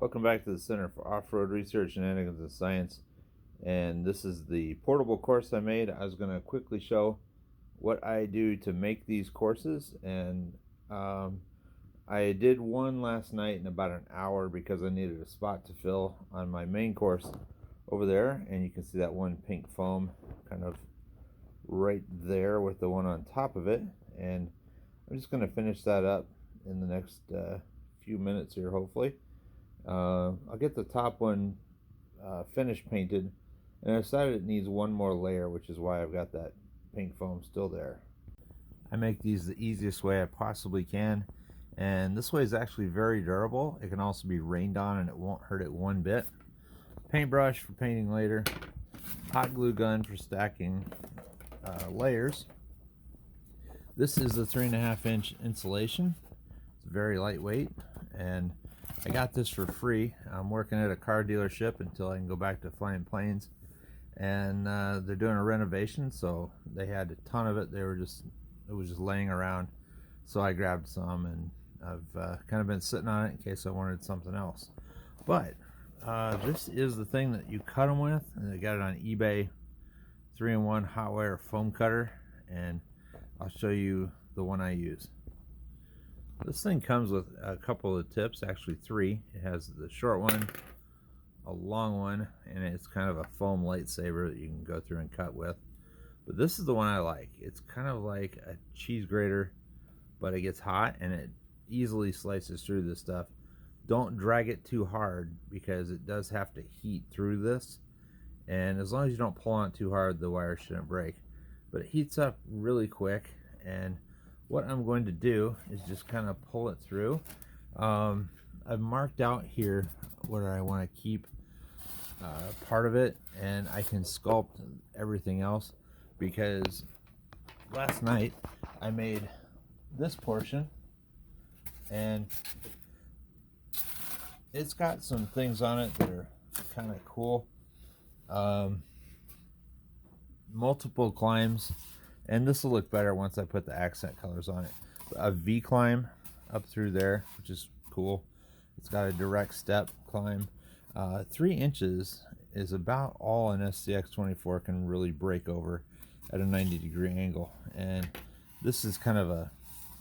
Welcome back to the Center for Off-Road Research, Shenanigans, and Science. And this is the portable course I made. I was going to quickly show what I do to make these courses. And I did one last night in about an hour because I needed a spot to fill on my main course over there. And you can see that one pink foam kind of right there with the one on top of it. And I'm just going to finish that up in the next few minutes here, hopefully. I'll get the top one finished painted, and I decided it needs one more layer, which is why I've got that pink foam still there. I make these the easiest way I possibly can, and this way is actually very durable. It can also be rained on and it won't hurt it one bit. Paintbrush for painting later, hot glue gun for stacking layers. This is the 3.5-inch insulation. It's very lightweight, and I got this for free. I'm working at a car dealership until I can go back to flying planes, and they're doing a renovation, so they had a ton of it. It was just laying around, so I grabbed some, and I've kind of been sitting on it in case I wanted something else. But this is the thing that you cut them with, and I got it on eBay. 3-in-1 hot wire foam cutter, and I'll show you the one I use. This thing comes with a couple of tips, actually 3. It has the short one, a long one, and it's kind of a foam lightsaber that you can go through and cut with. But this is the one I like. It's kind of like a cheese grater, but it gets hot and it easily slices through this stuff. Don't drag it too hard because it does have to heat through this. And as long as you don't pull on it too hard, the wire shouldn't break. But it heats up really quick, and what I'm going to do is just kind of pull it through. I've marked out here where I want to keep part of it, and I can sculpt everything else, because last night I made this portion, and it's got some things on it that are kind of cool. Multiple climbs, and this will look better once I put the accent colors on it. A V climb up through there, which is cool. It's got a direct step climb. 3 inches is about all an SCX-24 can really break over at a 90-degree angle, and this is kind of a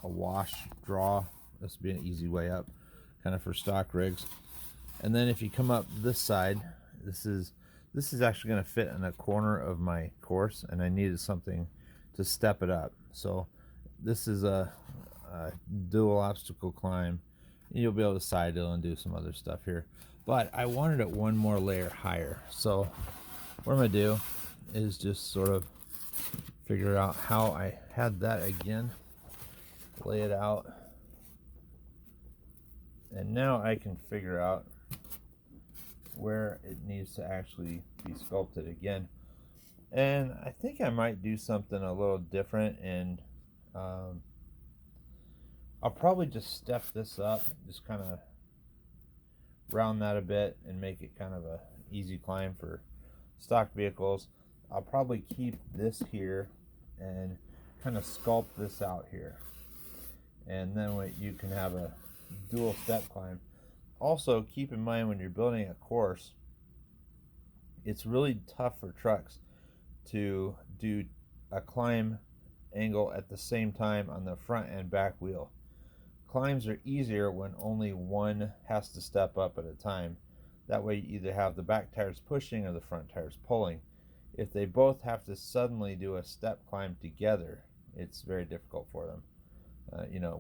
wash draw. This would be an easy way up, kind of for stock rigs. And then if you come up this side, this is actually going to fit in a corner of my course, and I needed something to step it up. So this is a dual obstacle climb. You'll be able to side hill and do some other stuff here, but I wanted it one more layer higher. So what I'm going to do is just sort of figure out how I had that again, lay it out, and now I can figure out where it needs to actually be sculpted again. And I think I might do something a little different, and I'll probably just step this up, just kind of round that a bit and make it kind of a easy climb for stock vehicles. I'll probably keep this here and kind of sculpt this out here, and then you can have a dual step climb. Also, keep in mind when you're building a course, it's really tough for trucks to do a climb angle at the same time on the front and back wheel. Climbs are easier when only one has to step up at a time. That way you either have the back tires pushing or the front tires pulling. If they both have to suddenly do a step climb together, it's very difficult for them.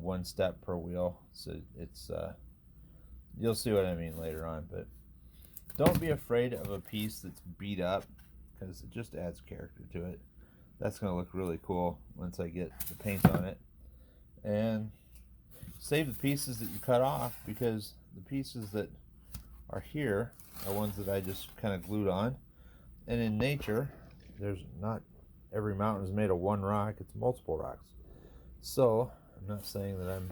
One step per wheel, so it's you'll see what I mean later on. But don't be afraid of a piece that's beat up, because it just adds character to it. That's going to look really cool once I get the paint on it. And save the pieces that you cut off, because the pieces that are here are ones that I just kind of glued on. And in nature, there's not every mountain is made of one rock, it's multiple rocks. So I'm not saying that I'm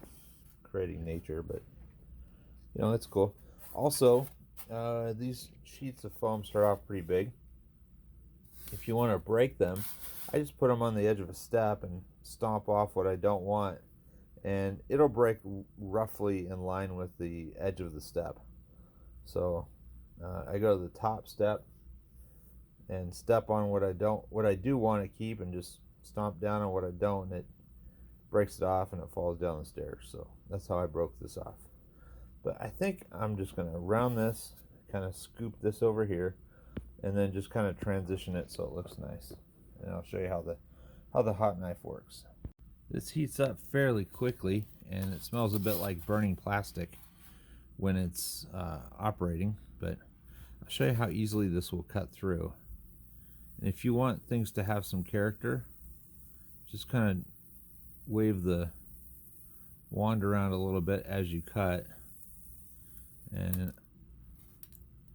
creating nature, but it's cool. Also, these sheets of foam start off pretty big. If you want to break them, I just put them on the edge of a step and stomp off what I don't want, and it'll break roughly in line with the edge of the step. So I go to the top step and step on what I do want to keep, and just stomp down on what I don't, and it breaks it off and it falls down the stairs. So that's how I broke this off. But I think I'm just going to round this, kind of scoop this over here, and then just kind of transition it so it looks nice. And I'll show you how the hot knife works. This heats up fairly quickly, and it smells a bit like burning plastic when it's operating, but I'll show you how easily this will cut through. And if you want things to have some character, just kind of wave the wand around a little bit as you cut, and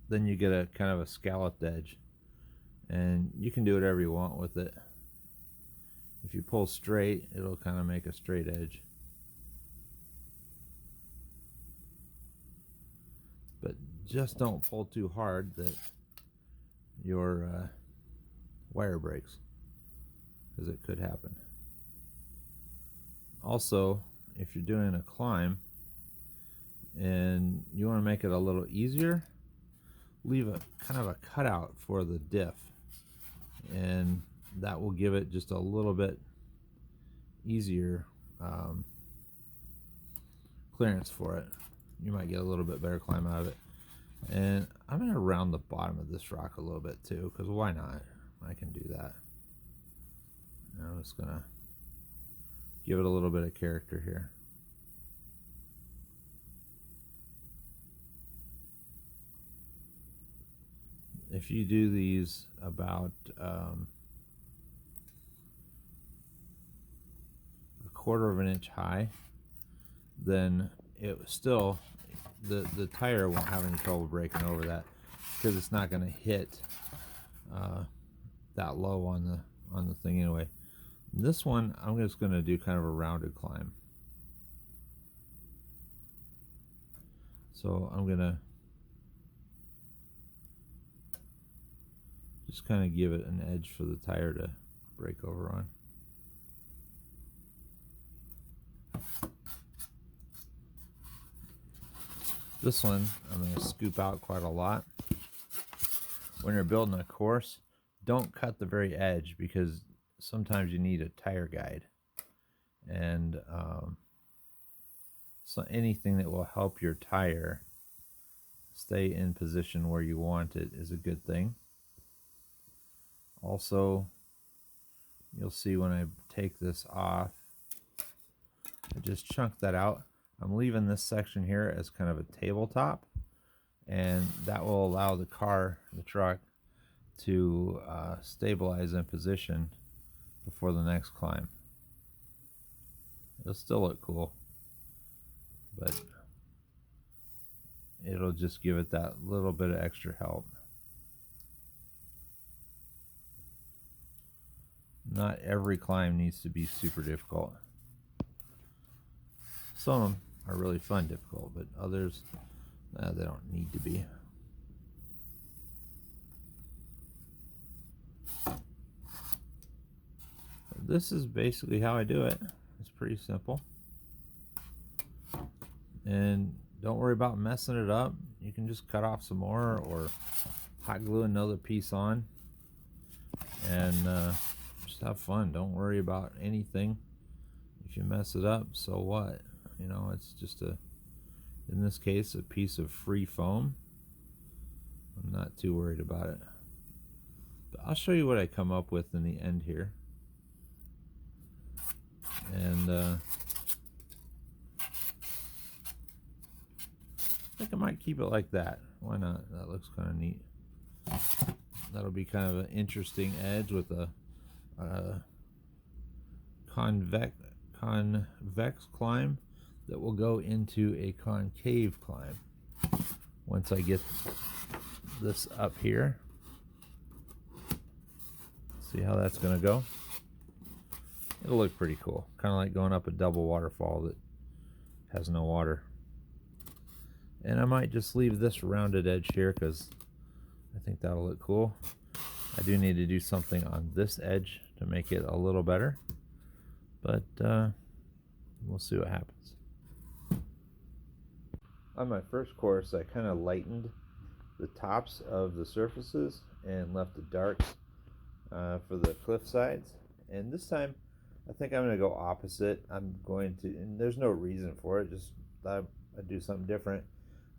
then you get a kind of a scalloped edge. And you can do whatever you want with it. If you pull straight, it'll kind of make a straight edge. But just don't pull too hard that your wire breaks, because it could happen. Also, if you're doing a climb and you want to make it a little easier, leave a kind of a cutout for the diff, and that will give it just a little bit easier clearance for it. You might get a little bit better climb out of it. And I'm going to round the bottom of this rock a little bit too, because why not? I can do that. And I'm just going to give it a little bit of character here. If you do these about a quarter of an inch high, then it still, the tire won't have any trouble breaking over that, because it's not going to hit that low on the thing anyway. This one, I'm just going to do kind of a rounded climb. So I'm going to just kind of give it an edge for the tire to break over on. This one I'm going to scoop out quite a lot. When you're building a course, don't cut the very edge, because sometimes you need a tire guide. And so anything that will help your tire stay in position where you want it is a good thing. Also, you'll see when I take this off, I just chunk that out. I'm leaving this section here as kind of a tabletop, and that will allow the truck to stabilize in position before the next climb. It'll still look cool, but it'll just give it that little bit of extra help. Not every climb needs to be super difficult. Some of them are really fun difficult, but others, they don't need to be. This is basically how I do it. It's pretty simple. And don't worry about messing it up. You can just cut off some more or hot glue another piece on, and just have fun. Don't worry about anything. If you mess it up, so what? You know, it's just in this case, a piece of free foam. I'm not too worried about it. But I'll show you what I come up with in the end here. And I think I might keep it like that. Why not? That looks kind of neat. That'll be kind of an interesting edge with a convex climb that will go into a concave climb once I get this up here. See how that's going to go? It'll look pretty cool. Kind of like going up a double waterfall that has no water. And I might just leave this rounded edge here because I think that'll look cool. I do need to do something on this edge to make it a little better, but we'll see what happens. On my first course, I kind of lightened the tops of the surfaces and left the darks for the cliff sides. And this time I think I'm going to go opposite. I'm going to, and there's no reason for it, just thought I'd do something different.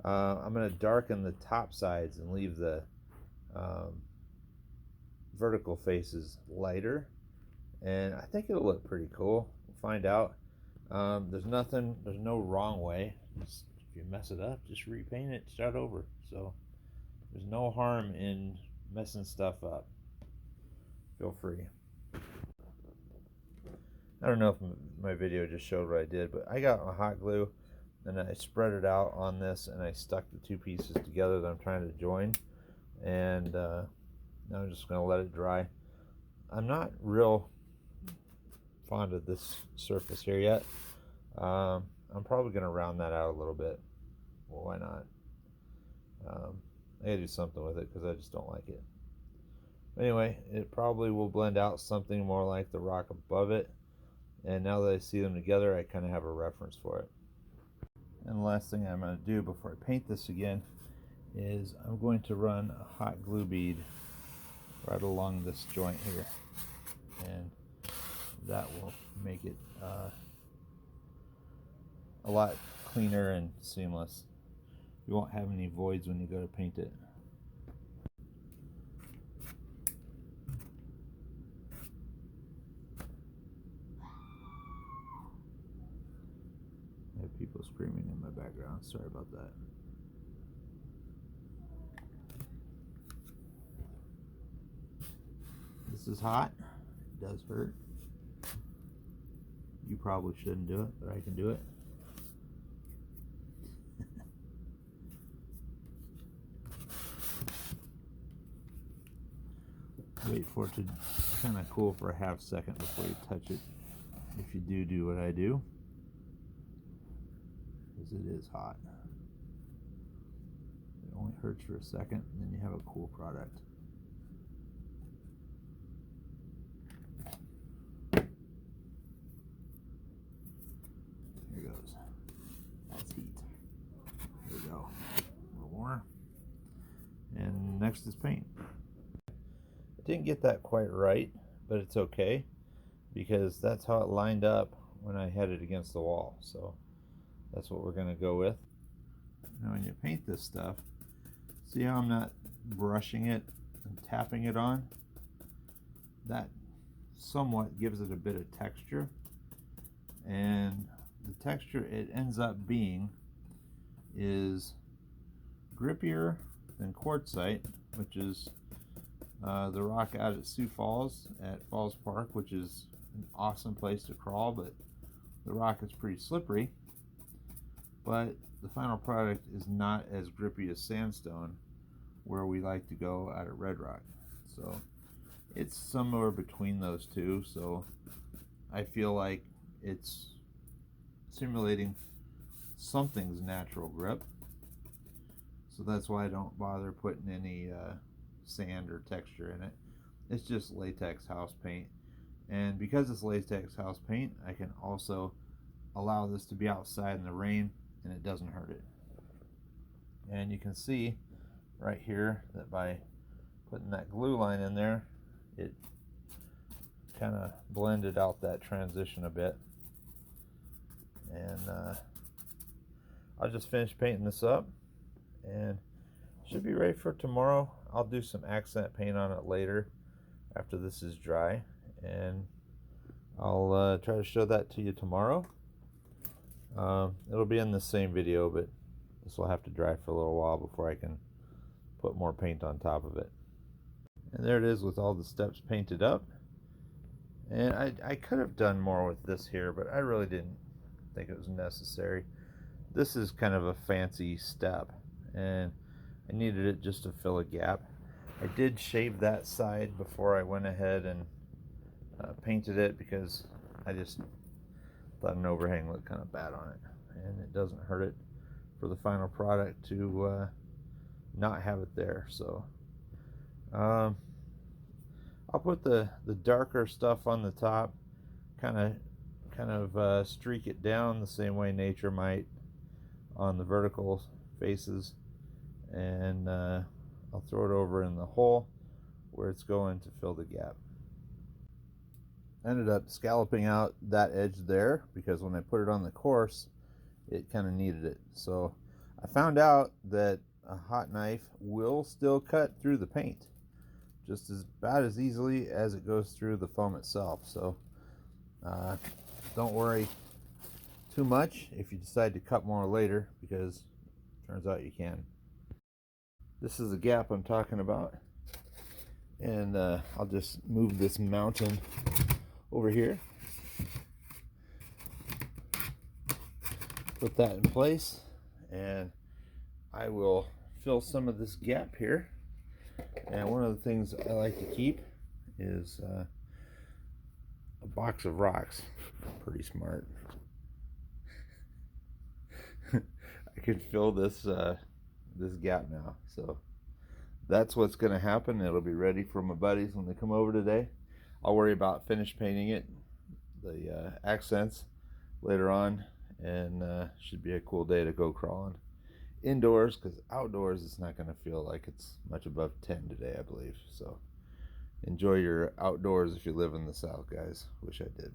I'm going to darken the top sides and leave the vertical faces lighter, and I think it'll look pretty cool. We'll find out. There's no wrong way. Just, if you mess it up, just repaint it, start over. So there's no harm in messing stuff up. Feel free. I don't know if my video just showed what I did, but I got my hot glue and I spread it out on this and I stuck the two pieces together that I'm trying to join, and now I'm just going to let it dry. I'm not real fond of this surface here yet. I'm probably going to round that out a little bit. Well, why not? I gotta do something with it because I just don't like it. Anyway, it probably will blend out something more like the rock above it, and now that I see them together, I kind of have a reference for it. And the last thing I'm going to do before I paint this again is I'm going to run a hot glue bead right along this joint here, and that will make it a lot cleaner and seamless. You won't have any voids when you go to paint it. I have people screaming in my background. Sorry about that. This is hot. It does hurt. You probably shouldn't do it, but I can do it. Wait for it to kind of cool for a half second before you touch it, if you do what I do, because it is hot. It only hurts for a second, and then you have a cool product. Here goes. That's heat. There we go. A little more. And next is paint. Didn't get that quite right, but it's okay because that's how it lined up when I had it against the wall. So that's what we're going to go with. Now when you paint this stuff, see how I'm not brushing it and tapping it on? That somewhat gives it a bit of texture, and the texture it ends up being is grippier than quartzite, which is the rock out at Sioux Falls at Falls Park, which is an awesome place to crawl, but the rock is pretty slippery. But the final product is not as grippy as sandstone, where we like to go out at Red Rock. So it's somewhere between those two, so I feel like it's simulating something's natural grip. So that's why I don't bother putting any sand or texture in it. It's just latex house paint, and because it's latex house paint, I can also allow this to be outside in the rain and it doesn't hurt it. And you can see right here that by putting that glue line in there, it kind of blended out that transition a bit. And I'll just finish painting this up and should be ready for tomorrow. I'll do some accent paint on it later after this is dry, and I'll try to show that to you tomorrow. It'll be in the same video, but this will have to dry for a little while before I can put more paint on top of it. And there it is with all the steps painted up. And I could have done more with this here, but I really didn't think it was necessary. This is kind of a fancy step, and I needed it just to fill a gap. I did shave that side before I went ahead and painted it, because I just thought an overhang looked kind of bad on it, and it doesn't hurt it for the final product to not have it there. So I'll put the darker stuff on the top, kind of streak it down the same way nature might on the vertical faces, and I'll throw it over in the hole where it's going to fill the gap. I ended up scalloping out that edge there because when I put it on the course, it kind of needed it. So I found out that a hot knife will still cut through the paint just about as easily as it goes through the foam itself. So don't worry too much if you decide to cut more later, because it turns out you can. This is the gap I'm talking about, and I'll just move this mountain over here, put that in place, and I will fill some of this gap here. And one of the things I like to keep is a box of rocks. Pretty smart. I could fill this this gap now, so that's what's going to happen. It'll be ready for my buddies when they come over today. I'll worry about finish painting it, the accents, later on, and should be a cool day to go crawling indoors, because outdoors it's not going to feel like it's much above 10 today, I believe. So enjoy your outdoors if you live in the South, guys. Wish I did.